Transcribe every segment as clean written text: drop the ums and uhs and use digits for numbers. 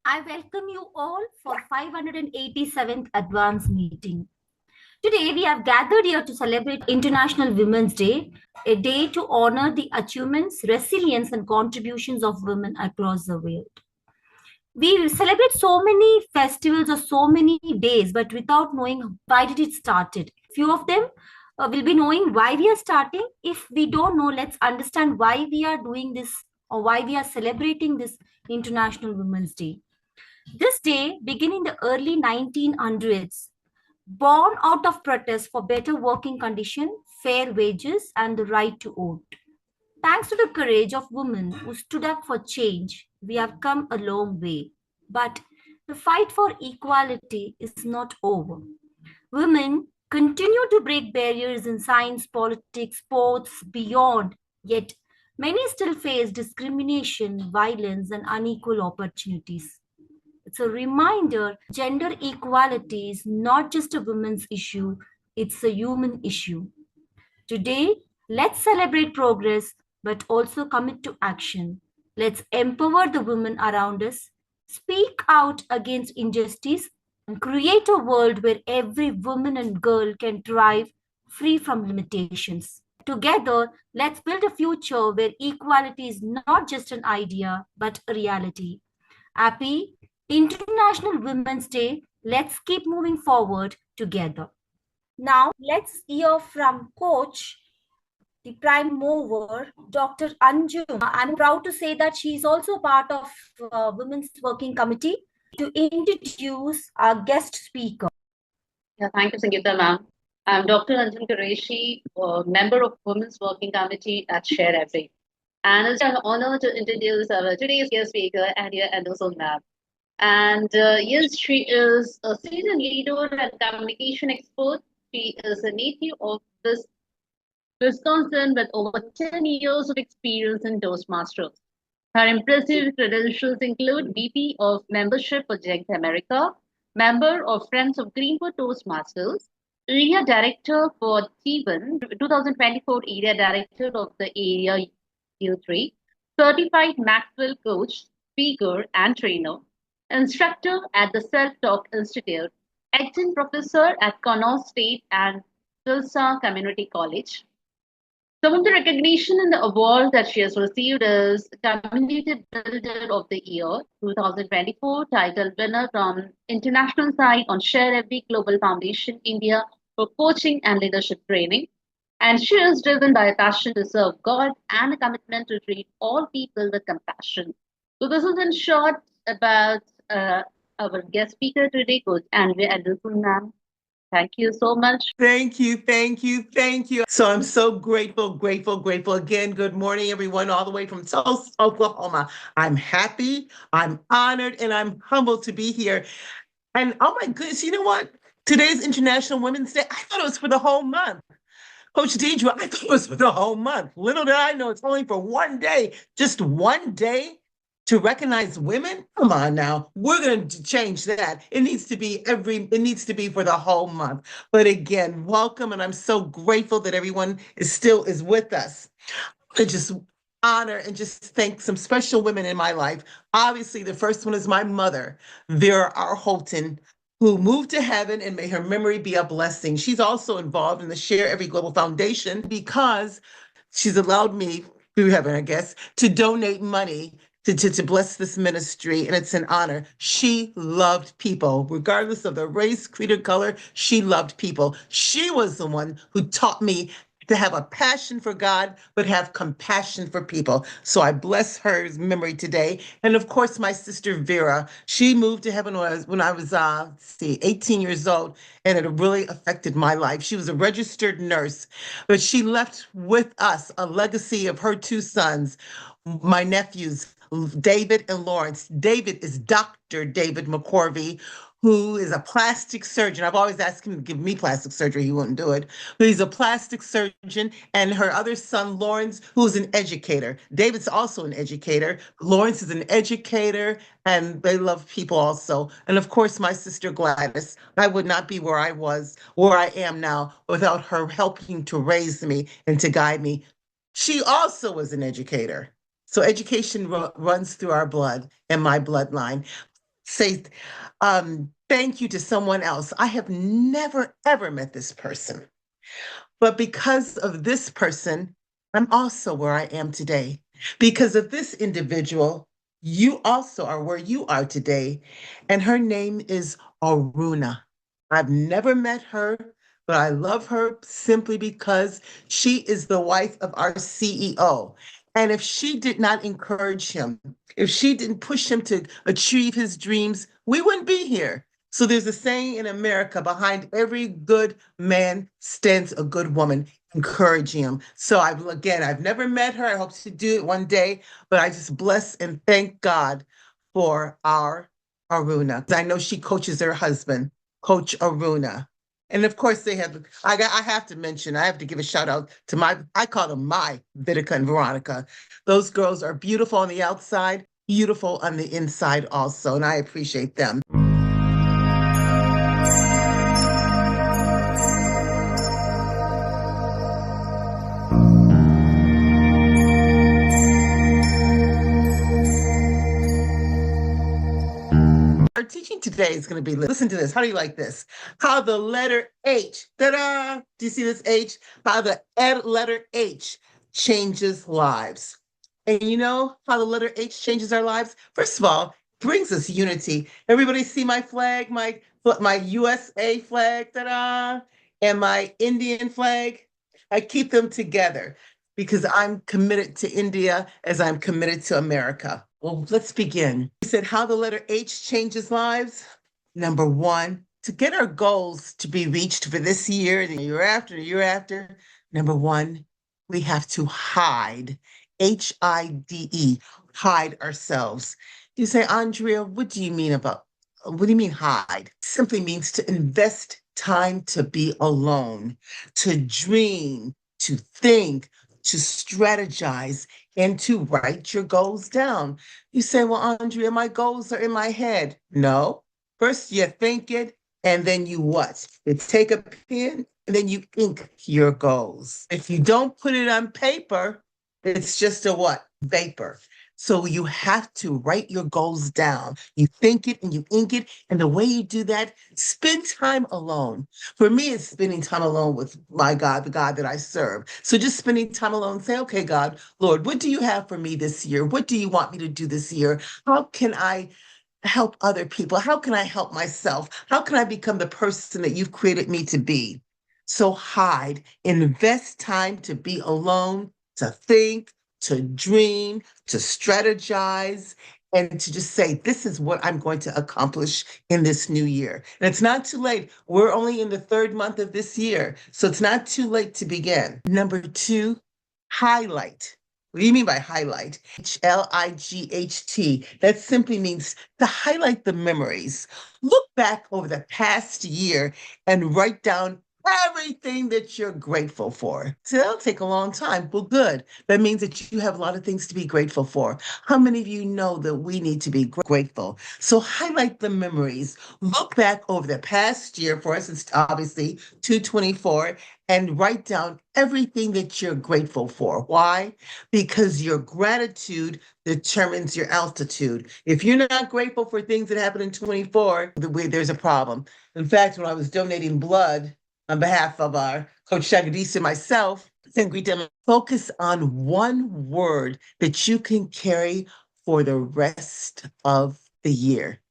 I welcome you all for 587th advance meeting. Today we have gathered here to celebrate International Women's Day, a day to honor the achievements, resilience and contributions of women across the world. We celebrate so many festivals or so many days, but without knowing why did it started. Few of them will be knowing why we are starting. If we don't know, let's understand why we are doing this or why we are celebrating this International Women's Day. This day began in the early 1900s, born out of protest for better working conditions, fair wages, and the right to vote. Thanks to the courage of women who stood up for change, we have come a long way. But the fight for equality is not over. Women continue to break barriers in science, politics, sports, beyond, yet many still face discrimination, violence, and unequal opportunities. It's a reminder gender equality is not just a women's issue, it's a human issue. Today, let's celebrate progress but also commit to action. Let's empower the women around us, speak out against injustice, and create a world where every woman and girl can thrive free from limitations. Together, let's build a future where equality is not just an idea but a reality. Happy International Women's Day. Let's keep moving forward together. Now, let's hear from Coach, the prime mover, Dr. Anju. I'm proud to say that she is also part of Women's Working Committee to introduce our guest speaker. Yeah, thank you, Sangeeta ma'am. I'm Dr. Anjan Qureshi, member of Women's Working Committee at sharEvery. And it's an honor to introduce our today's guest speaker, Andrea Anderson ma'am. And yes, she is a seasoned leader and communication expert. She is a native of Wisconsin with over 10 years of experience in Toastmasters. Her impressive credentials include VP of Membership for Gent America, member of Friends of Greenwood Toastmasters, Area Director for T1, 2024 Area Director of the Area U3, Certified Maxwell Coach, Speaker and Trainer, Instructor at the Self-Talk Institute, Adjunct Professor at Connaught State and Tulsa Community College. Some of the recognition and the award that she has received is Community Builder of the Year 2024 title winner from international side on sharEvery Global Foundation India for coaching and leadership training. And she is driven by a passion to serve God and a commitment to treat all people with compassion. So this is in short about our guest speaker today, Coach Andrea Anderson, ma'am. Thank you so much. Thank you, thank you, thank you. So I'm so grateful. Again, good morning, everyone, all the way from Tulsa, Oklahoma. I'm happy, I'm honored, and I'm humbled to be here. And oh my goodness, you know what? Today's International Women's Day, I thought it was for the whole month. Coach Deidre, I thought it was for the whole month. Little did I know it's only for one day, just one day to recognize women. Come on now, we're going to change that. It needs to be for the whole month. But again, welcome, and I'm so grateful that everyone is with us. I just honor and just thank some special women in my life. Obviously, the first one is my mother, Vera R. Holton, who moved to heaven, and may her memory be a blessing. She's also involved in the sharEvery Global Foundation because she's allowed me, through heaven, I guess, to donate money to bless this ministry, and it's an honor. She loved people, regardless of their race, creed, or color. She loved people. She was the one who taught me to have a passion for God, but have compassion for people. So I bless her memory today. And of course, my sister Vera, she moved to heaven when I was 18 years old, and it really affected my life. She was a registered nurse, but she left with us a legacy of her two sons, my nephews, David and Lawrence. David is Dr. David McCorvey, who is a plastic surgeon. I've always asked him to give me plastic surgery. He wouldn't do it. But he's a plastic surgeon. And her other son, Lawrence, who's an educator. David's also an educator. Lawrence is an educator, and they love people also. And of course, my sister Gladys. I would not be where I am now, without her helping to raise me and to guide me. She also was an educator. So education runs through our blood and my bloodline. Say thank you to someone else. I have never, ever met this person. But because of this person, I'm also where I am today. Because of this individual, you also are where you are today. And her name is Aruna. I've never met her, but I love her simply because she is the wife of our CEO. And if she did not encourage him, if she didn't push him to achieve his dreams, we wouldn't be here. So there's a saying in America, behind every good man stands a good woman. Encouraging him. So I've never met her. I hope to do it one day, but I just bless and thank God for our Aruna. I know she coaches her husband, Coach Aruna. And of course I have to mention, I have to give a shout out to I call them my Vitica and Veronica. Those girls are beautiful on the outside, beautiful on the inside also, and I appreciate them. Our teaching today is going to be, listen to this. How do you like this? How the letter H, ta-da! Do you see this H? How the letter H changes lives. And you know how the letter H changes our lives? First of all, brings us unity. Everybody see my flag, my USA flag, ta-da, and my Indian flag? I keep them together because I'm committed to India as I'm committed to America. Well, let's begin. You said how the letter H changes lives. Number one, to get our goals to be reached for this year, the year after, the year after, number one, we have to hide, HIDE, hide ourselves. You say, Andrea, what do you mean hide? Simply means to invest time to be alone, to dream, to think, to strategize, and to write your goals down. You say, well, Andrea, my goals are in my head. No. First you think it, and then you what? You take a pen, and then you ink your goals. If you don't put it on paper, it's just a what? Vapor. So you have to write your goals down. You think it and you ink it. And the way you do that, spend time alone. For me, it's spending time alone with my God, the God that I serve. So just spending time alone, say, okay, God, Lord, what do you have for me this year? What do you want me to do this year? How can I help other people? How can I help myself? How can I become the person that you've created me to be? So hide, invest time to be alone, to think, to dream, to strategize, and to just say, this is what I'm going to accomplish in this new year. And it's not too late. We're only in the third month of this year, so it's not too late to begin. Number two, highlight. What do you mean by highlight? HLIGHT. That simply means to highlight the memories. Look back over the past year and write down everything that you're grateful for. So that'll take a long time. Well, good. That means that you have a lot of things to be grateful for. How many of you know that we need to be grateful? So highlight the memories. Look back over the past year, for us, it's obviously 224, and write down everything that you're grateful for. Why? Because your gratitude determines your altitude. If you're not grateful for things that happened in 24, there's a problem. In fact, when I was donating blood on behalf of our Coach Shagadisa and myself, focus on one word that you can carry for the rest of the year.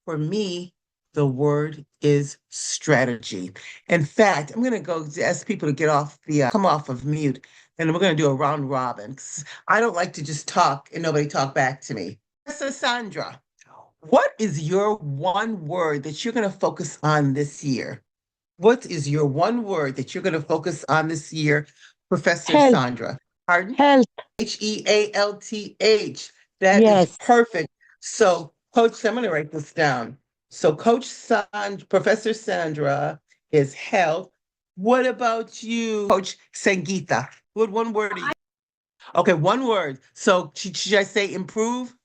For me, the word is strategy. In fact, I'm going to go ask people to come off of mute, and we're going to do a round robin. I don't like to just talk and nobody talk back to me. So Sandra, what is your one word that you're going to focus on this year? What is your one word that you're going to focus on this year, Professor Health. Sandra? Pardon? Health. HEALTH. That is Yes. perfect. So, Coach, I'm going to write this down. So Professor Sandra is health. What about you, Coach Sangeeta? What one word? Okay, one word. So should I say improve?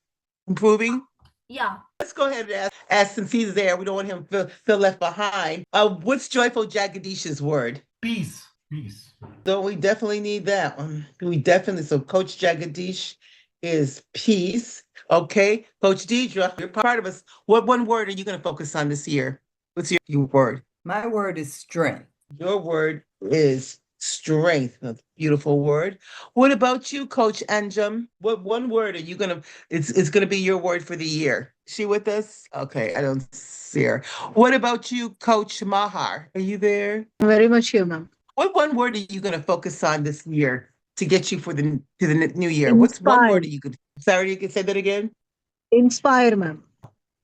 Improving? Yeah. Let's go ahead and ask since he's there. We don't want him to feel left behind. What's Joyful Jagadish's word? Peace. Peace. So we definitely need that one. We definitely. So Coach Jagadish is peace. Okay. Coach Deidre, you're part of us. What one word are you going to focus on this year? What's your word? My word is strength. Your word is strength. A beautiful word. What about you, Coach Anjum? What one word are you gonna? It's gonna be your word for the year. Is she with us? Okay, I don't see her. What about you, Coach Mahar? Are you there? Very much here, ma'am. What one word are you gonna focus on this year to get you to the new year? What's one Inspire. word you could? Sorry, you can say that again. Inspire, ma'am.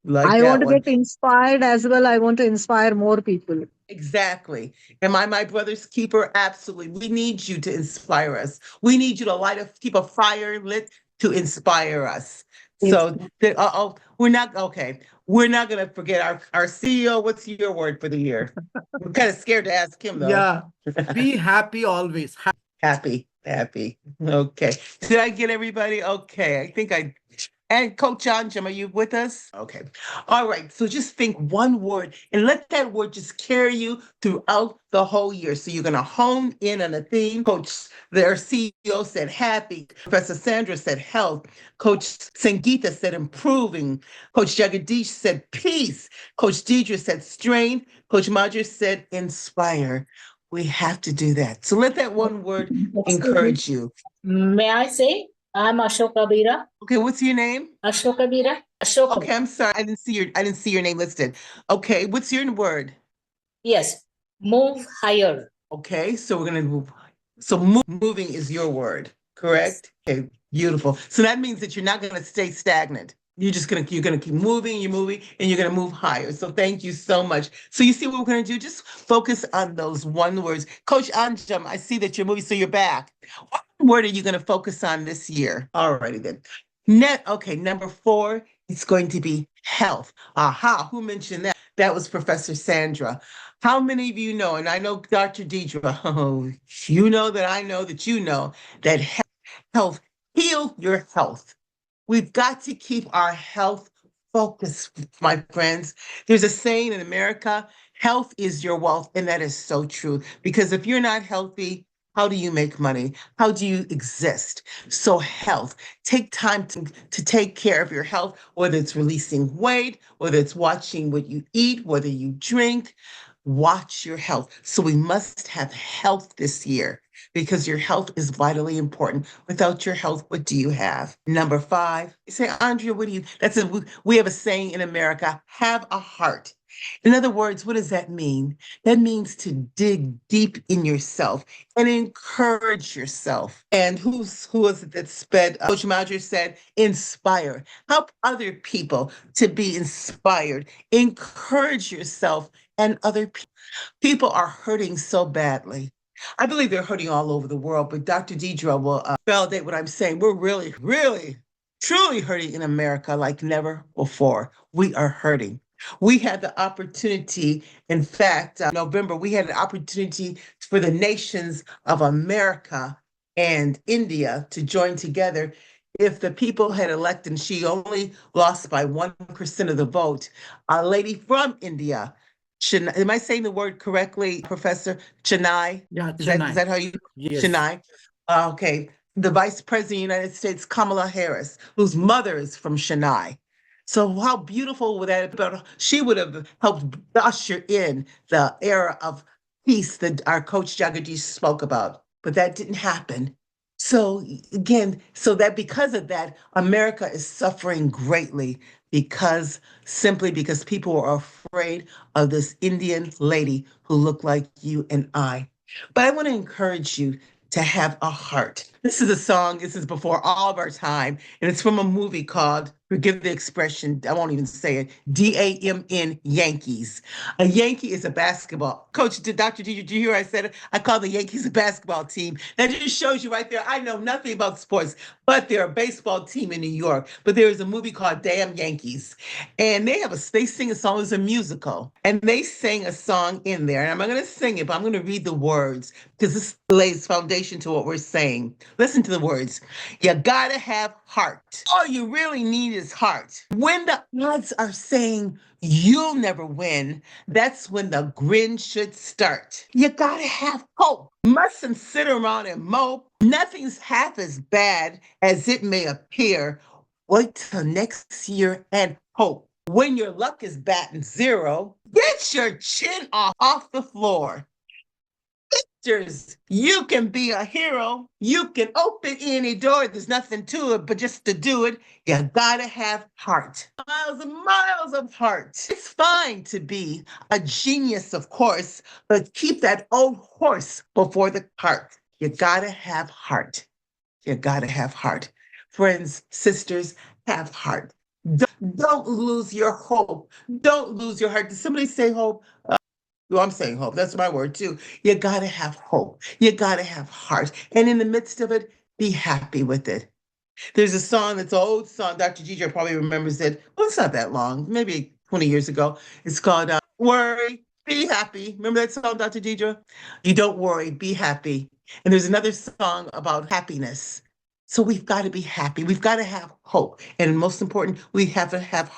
Like I want that to one. get inspired as well. I want to inspire more people. Exactly. Am I my brother's keeper? Absolutely. We need you to inspire us. We need you to keep a fire lit to inspire us. Yes. So we're not okay. We're not gonna forget our CEO. What's your word for the year? I'm kind of scared to ask him though. Yeah. Be happy always. Happy, happy. Okay. Did I get everybody? Okay. I think I and Coach Anjum, are you with us? Okay. All right. So just think one word and let that word just carry you throughout the whole year. So you're going to hone in on a theme. Their CEO said happy. Professor Sandra said health. Coach Sangeeta said improving. Coach Jagadish said peace. Coach Deidre said strain. Coach Madra said inspire. We have to do that. So let that one word encourage you. May I say, I'm Ashoka Bira. Okay, what's your name? Ashoka Bira. Ashoka. Okay, I'm sorry. I didn't see your name listed. Okay, what's your word? Yes. Move higher. Okay, so we're gonna move. So moving is your word, correct? Okay, beautiful. So that means that you're not gonna stay stagnant. You're gonna keep moving, you're moving, and you're gonna move higher. So thank you so much. So you see what we're gonna do? Just focus on those one words. Coach Anjum, I see that you're moving, so you're back. What word are you gonna focus on this year? Alrighty then. Okay, number 4, it's going to be health. Aha, who mentioned that? That was Professor Sandra. How many of you know, and I know Dr. Deidre, oh, you know that I know that you know that health, heal your health. We've got to keep our health focused, my friends. There's a saying in America, health is your wealth, and that is so true. Because if you're not healthy, how do you make money? How do you exist? So health, take time to take care of your health, whether it's releasing weight, whether it's watching what you eat, whether you drink, watch your health. So we must have health this year because your health is vitally important. Without your health, what do you have? Number 5, you say, Andrea, what do you, we have a saying in America, have a heart. In other words, what does that mean? That means to dig deep in yourself and encourage yourself. And who was it that sped? Coach Madra said, inspire. Help other people to be inspired. Encourage yourself and other people. People are hurting so badly. I believe they're hurting all over the world, but Dr. Deidre will validate what I'm saying. We're really, really, truly hurting in America like never before. We are hurting. We had the opportunity, in fact, November, we had an opportunity for the nations of America and India to join together. If the people had elected, and she only lost by 1% of the vote, a lady from India, am I saying the word correctly, Professor? Chennai? Yeah, Is Chennai. that how you? Yes. Chennai. Okay. The Vice President of the United States, Kamala Harris, whose mother is from Chennai. So how beautiful would that have been? She would have helped usher in the era of peace that our coach Jagadish spoke about. But that didn't happen. So again, so that because of that, America is suffering greatly simply because people are afraid of this Indian lady who looked like you and I. But I want to encourage you to have a heart. This is a song, this is before all of our time, and it's from a movie called forgive the expression, I won't even say it, DAMN Yankees. A Yankee is a basketball. Coach, Dr. Did you hear I said it? I call the Yankees a basketball team. That just shows you right there, I know nothing about sports, but they're a baseball team in New York. But there is a movie called Damn Yankees. And they sing a song, it's a musical. And they sang a song in there. And I'm not going to sing it, but I'm going to read the words because this lays foundation to what we're saying. Listen to the words. You gotta have heart. All you really need is heart. When the odds are saying you'll never win, that's when the grin should start. You gotta have hope. Mustn't sit around and mope. Nothing's half as bad as it may appear. Wait till next year and hope. When your luck is batting zero, get your chin off the floor. You can be a hero. You can open any door. There's nothing to it, but just to do it, you gotta have heart. Miles and miles of heart. It's fine to be a genius, of course, but keep that old horse before the cart. You gotta have heart. You gotta have heart. Friends, sisters, have heart. Don't lose your hope. Don't lose your heart. Did somebody say hope? Well, I'm saying hope. That's my word too. You gotta have hope. You gotta have heart. And in the midst of it, be happy with it. There's a song that's an old song. Dr. Gigi probably remembers it. Well, it's not that long, maybe 20 years ago. It's called Worry, Be Happy. Remember that song, Dr. Gigi? You don't worry, be happy. And there's another song about happiness. So we've got to be happy. We've got to have hope. And most important, we have to have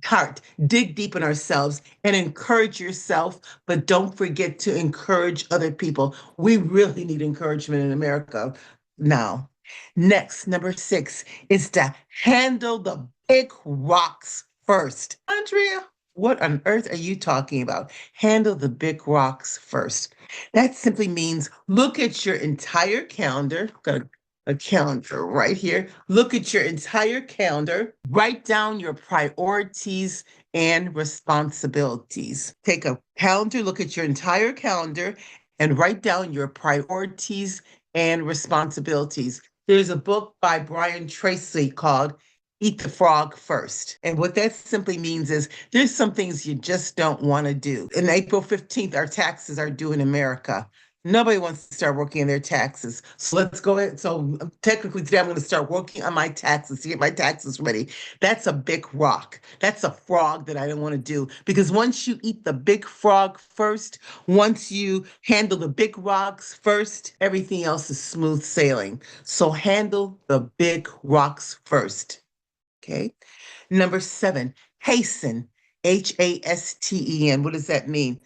heart. Dig deep in ourselves and encourage yourself, but don't forget to encourage other people. We really need encouragement in America now. Next, number 6 is to handle the big rocks first. Andrea, what on earth are you talking about? Handle the big rocks first. That simply means look at your entire calendar. Got a calendar right here. Look at your entire calendar. Write down your priorities and responsibilities. Take a calendar, look at your entire calendar, and write down your priorities and responsibilities. There's a book by Brian Tracy called Eat the Frog First. And what that simply means is there's some things you just don't want to do. And April 15th, our taxes are due in America. Nobody wants to start working on their taxes. So let's go ahead. So technically today I'm going to start working on my taxes to get my taxes ready. That's a big rock. That's a frog that I don't want to do because once you eat the big frog first, once you handle the big rocks first, everything else is smooth sailing. So handle the big rocks first. Okay. Number 7, hasten. HASTEN. What does that mean?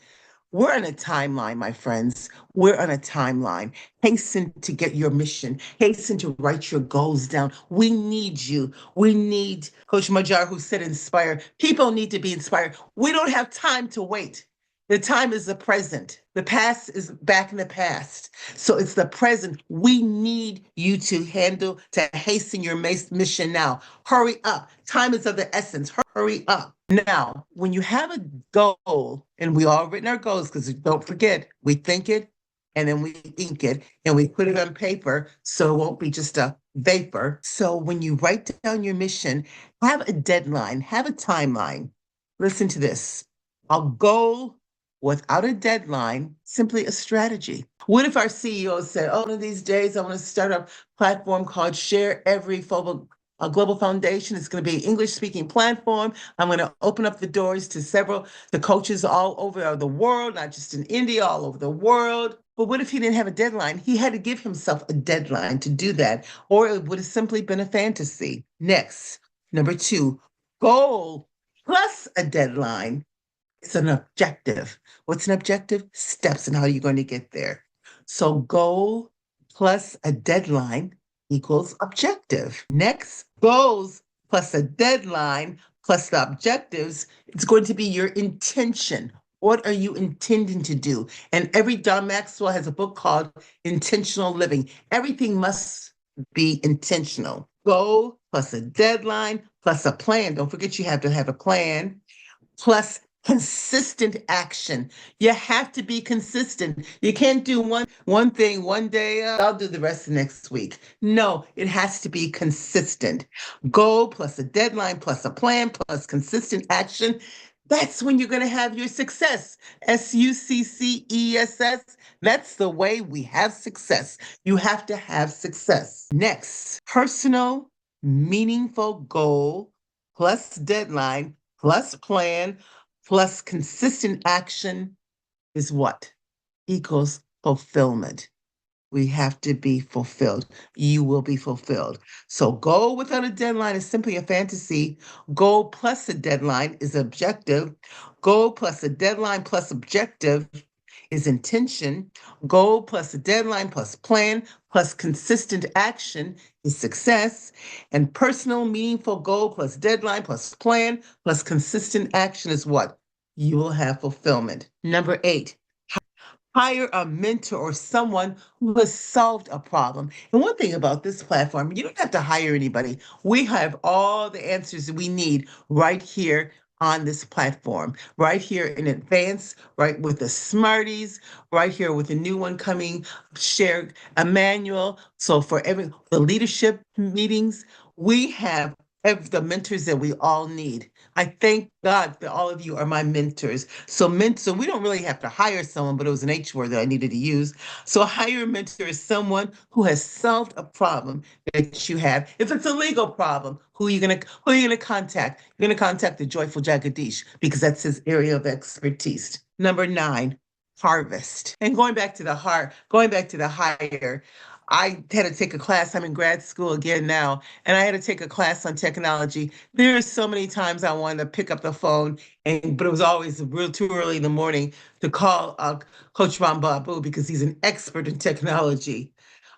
We're on a timeline, my friends. We're on a timeline. Hasten to get your mission. Hasten to write your goals down. We need you. We need Coach Majar, who said inspire. People need to be inspired. We don't have time to wait. The time is the present. The past is back in the past. So it's the present. We need you to hasten your mission now. Hurry up. Time is of the essence. Hurry up. Now, when you have a goal, and we all written our goals, because don't forget, we think it, and then we ink it, and we put it on paper, so it won't be just a vapor. So when you write down your mission, have a deadline, have a timeline. Listen to this. A goal without a deadline, simply a strategy. What if our CEO said, oh, one of these days I want to start a platform called sharEvery for a global foundation. It's going to be an English-speaking platform. I'm going to open up the doors to the coaches all over the world, not just in India, all over the world. But what if he didn't have a deadline? He had to give himself a deadline to do that, or it would have simply been a fantasy. Next, number 2, goal plus a deadline. It's an objective. What's an objective? Steps and how you're going to get there. So goal plus a deadline equals objective. Next, goals plus a deadline plus the objectives, it's going to be your intention. What are you intending to do? And Don Maxwell has a book called Intentional Living. Everything must be intentional. Goal plus a deadline plus a plan. Don't forget you have to have a plan plus Consistent action. You have to be consistent. You can't do one thing one day, I'll do the rest next week. No, it has to be consistent. Goal plus a deadline plus a plan plus consistent action. That's when you're going to have your success. Success. That's the way we have success. You have to have success. Next, personal, meaningful goal plus deadline plus plan plus consistent action is what? Equals fulfillment. We have to be fulfilled. You will be fulfilled. So, goal without a deadline is simply a fantasy. Goal plus a deadline is objective. Goal plus a deadline plus objective is intention. Goal plus a deadline plus plan plus consistent action is success. And personal, meaningful goal plus deadline plus plan plus consistent action is what? You will have fulfillment. Number 8, hire a mentor or someone who has solved a problem. And one thing about this platform, you don't have to hire anybody. We have all the answers we need right here on this platform, right here in advance, right with the Smarties, right here with the new one coming, share a manual. So for the leadership meetings, we have the mentors that we all need. I thank God that all of you are my mentors. So we don't really have to hire someone, but it was an H word that I needed to use. So a hire mentor is someone who has solved a problem that you have. If it's a legal problem, who are you gonna contact? You're gonna contact the joyful Jagadish because that's his area of expertise. Number 9, harvest. And going back to the hire, I had to take a class. I'm in grad school again now, and I had to take a class on technology. There are so many times I wanted to pick up the phone, but it was always too early in the morning to call Coach Rambabu because he's an expert in technology.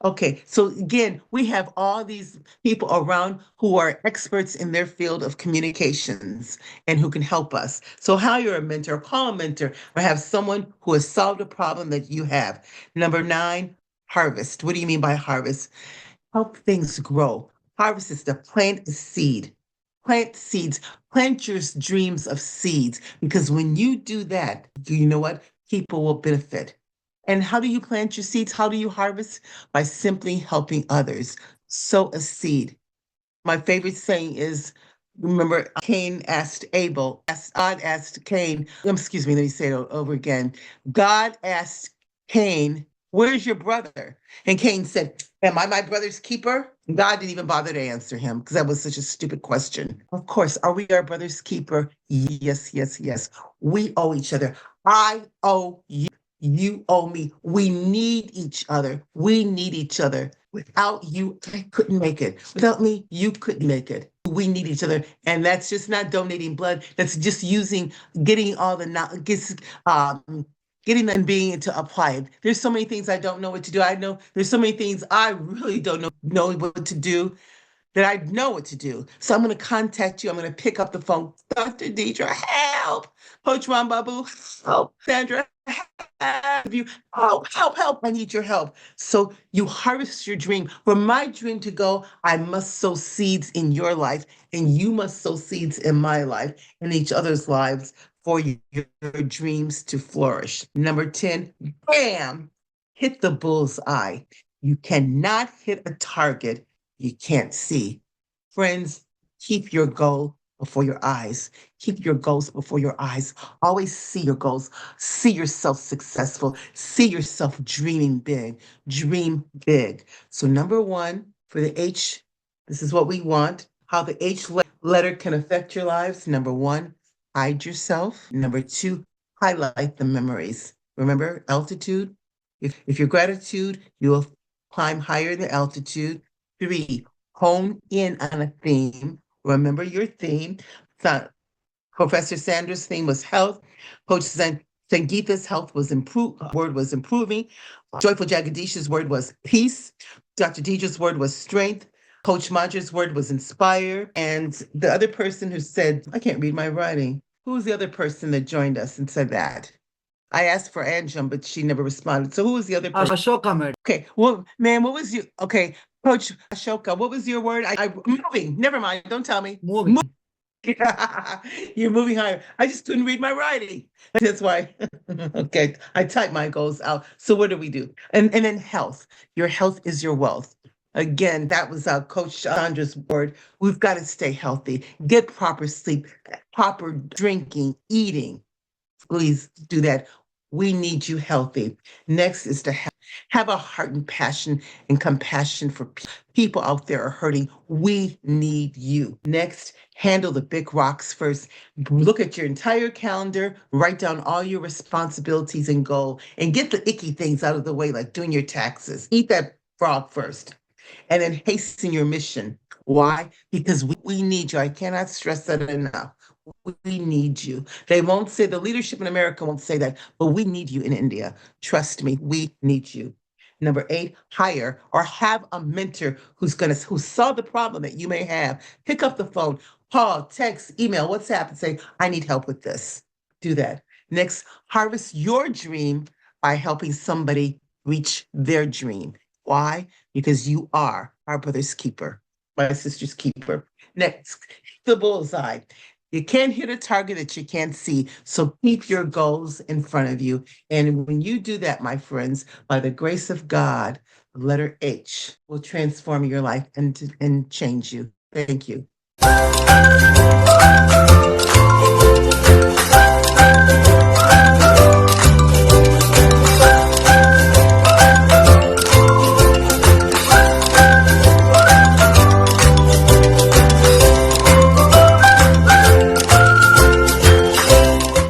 Okay, so again, we have all these people around who are experts in their field of communications and who can help us. So hire a mentor, call a mentor, or have someone who has solved a problem that you have. Number 9, harvest. What do you mean by harvest? Help things grow. Harvest is to plant a seed. Plant seeds. Plant your dreams of seeds. Because when you do that, you know what? People will benefit. And how do you plant your seeds? How do you harvest? By simply helping others. Sow a seed. My favorite saying is, remember, God asked Cain, excuse me, let me say it over again. God asked Cain, where's your brother? And Cain said, am I my brother's keeper? God didn't even bother to answer him because that was such a stupid question. Of course, are we our brother's keeper? Yes, yes, yes. We owe each other. I owe you. You owe me. We need each other. We need each other. Without you, I couldn't make it. Without me, you couldn't make it. We need each other. And that's just not donating blood. That's just getting all the, getting them being to apply it. There's so many things I don't know what to do. I know there's so many things I really don't know what to do that I know what to do. So I'm going to contact you. I'm going to pick up the phone. Dr. Deidre, help. Coach Rambabu, help. Sandra, you help. I need your help. So you harvest your dream. For my dream to go, I must sow seeds in your life, and you must sow seeds in my life and each other's lives for your dreams to flourish. Number 10, bam, hit the bullseye. You cannot hit a target you can't see. Friends, keep your goal before your eyes. Keep your goals before your eyes. Always see your goals. See yourself successful. See yourself dreaming big. Dream big. So number 1 for the H, this is what we want. How the H letter can affect your lives. Number 1, hide yourself. Number 2, highlight the memories. Remember, altitude. If your gratitude, you will climb higher than altitude. 3, hone in on a theme. Remember your theme. Professor Sanders' theme was health. Coach Sangeeta's word was improving. Joyful Jagadish's word was peace. Dr. Deidre's word was strength. Coach Mantra's word was inspire. And the other person who said, I can't read my writing. Who was the other person that joined us and said that? I asked for Anjum, but she never responded. So who was the other person? Ashoka, madam. Okay, well, man, what was you? Okay, Coach Ashoka, what was your word? I'm moving. Never mind. Don't tell me. Moving. You're moving higher. I just couldn't read my writing. That's why. Okay, I type my goals out. So what do we do? And then health. Your health is your wealth. Again, that was Coach Sandra's word. We've got to stay healthy, get proper sleep, proper drinking, eating. Please do that. We need you healthy. Next is to have a heart and passion and compassion for people out there are hurting. We need you. Next, handle the big rocks first. Look at your entire calendar, write down all your responsibilities and goal, and get the icky things out of the way, like doing your taxes. Eat that frog first, and then hasten your mission. Why? Because we need you. I cannot stress that enough. We need you. They won't say, the leadership in America won't say that, but we need you in India. Trust me, we need you. Number 8, hire or have a mentor who saw the problem that you may have. Pick up the phone, call, text, email, WhatsApp, and say, I need help with this. Do that. Next, harvest your dream by helping somebody reach their dream. Why? Because you are our brother's keeper, my sister's keeper. Next, the bullseye. You can't hit a target that you can't see. So keep your goals in front of you. And when you do that, my friends, by the grace of God, the letter H will transform your life and change you. Thank you.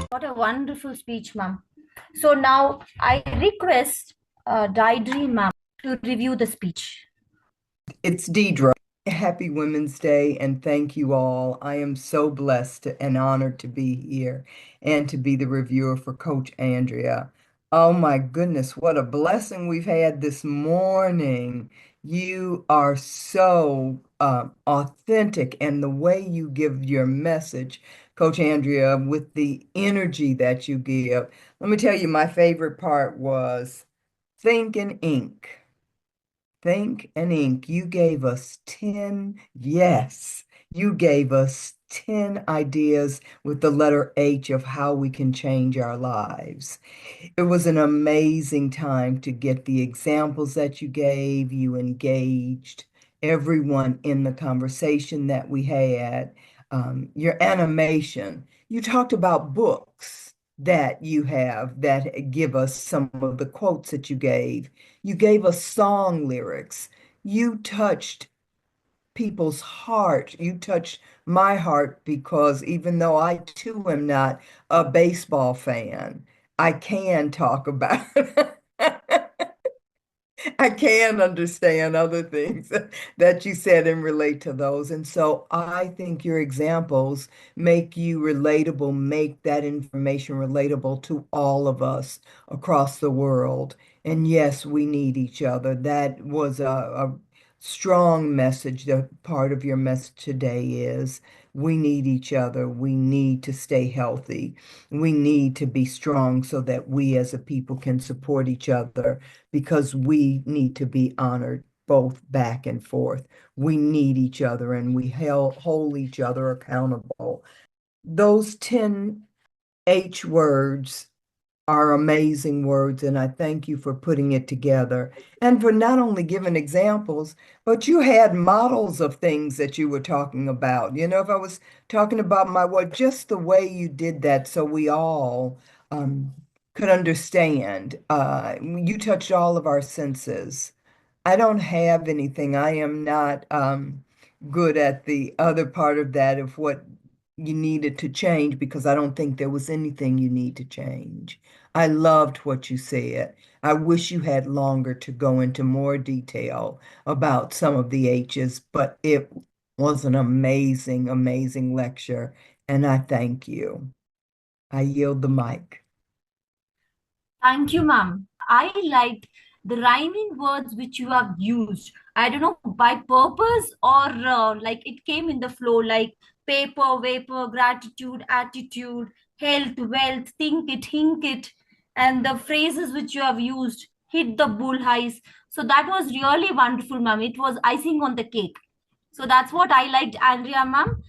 What a wonderful speech, ma'am. So now I request Daidri ma'am to review the speech. It's Deidre. Happy Women's Day, and thank you all. I am so blessed and honored to be here and to be the reviewer for Coach Andrea. Oh my goodness, what a blessing we've had this morning. You are so authentic, and the way you give your message, Coach Andrea, with the energy that you give. Let me tell you, my favorite part was Think and Ink. Think and Ink, you gave us 10, yes, you gave us 10 ideas with the letter H of how we can change our lives. It was an amazing time to get the examples that you gave. You engaged everyone in the conversation that we had. Your animation, you talked about books that you have that give us some of the quotes that you gave. You gave us song lyrics. You touched people's heart. You touched my heart because even though I too am not a baseball fan, I can talk about I can understand other things that you said and relate to those. And so I think your examples make you relatable, make that information relatable to all of us across the world. And yes, we need each other. That was a strong message. The part of your message today is we need each other. We need to stay healthy. We need to be strong so that we as a people can support each other, because we need to be honored both back and forth. We need each other, and we hold each other accountable. Those 10 H words are amazing words, and I thank you for putting it together and for not only giving examples, but you had models of things that you were talking about. You know, if I was talking about my what, just the way you did that so we all could understand. You touched all of our senses. I don't have anything. I am not good at the other part of that, of what you needed to change, because I don't think there was anything you need to change. I loved what you said. I wish you had longer to go into more detail about some of the H's, but it was an amazing, amazing lecture, and I thank you. I yield the mic. Thank you, ma'am. I liked the rhyming words which you have used. I don't know by purpose or like it came in the flow, like paper, vapor, gratitude, attitude, health, wealth, think it, hink it, and the phrases which you have used, hit the bullseyes. So that was really wonderful, ma'am. It was icing on the cake. So that's what I liked, Andrea, ma'am.